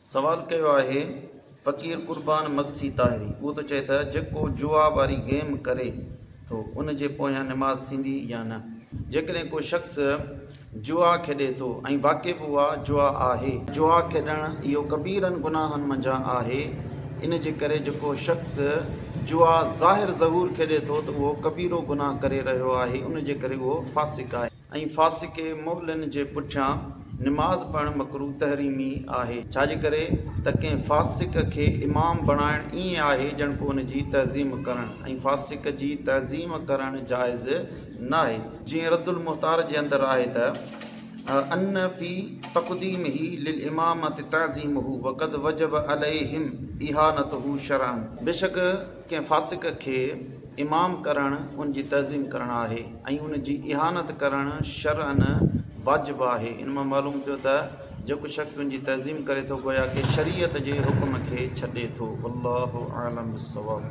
सवाल कयो आहे फ़क़ीर कुर्बान मक्सी ताहिरी। उहो त चए त जेको जुआ वारी गेम करे थो उन जे पोयां निमाज़ थींदी या न। जेकॾहिं को शख़्स जुआ खेॾे थो ऐं वाक़ई बि उहा जुआ आहे, जुआ खेॾणु इहो कबीरनि गुनाहनि मंझां आहे। इन जे करे जेको शख़्स जुआ ज़ाहिर ज़हूर खेॾे थो त उहो कबीरो गुनाह करे रहियो आहे, उन जे करे उहो फ़ासिक़ आहे। ऐं फ़ासिक़ मुअलिन जे पुठियां निमाज़ पढ़णु मकरूह तहरीमी आहे। छाजे करे त कंहिं फ़ासिक़ खे इमाम बणाइणु ईअं आहे ॼण को उन जी तहज़ीम करणु, ऐं फ़ासिक़ जी तहज़ीम करणु जाइज़ न आहे। जीअं रद्दुल मुख़्तार जे अंदरि आहे त अन फ़ी तक़दीमिही लिल इमामत तअज़ीमुहु वक़द वजब अलैहिम इहानतुहु शरअन। बेशक कंहिं फ़ासिक़ खे इमाम करणु उन जी तहज़ीम करणु आहे ऐं उन जी इहानत करणु शरअन वाजिबु आहे। इन मां मालूम थियो त जेको शख़्स उन जी तहज़ीम करे थो गोया कि शरीयत जे हुकुम खे छॾे थो। वल्लाहु आलम बिस्सवाब।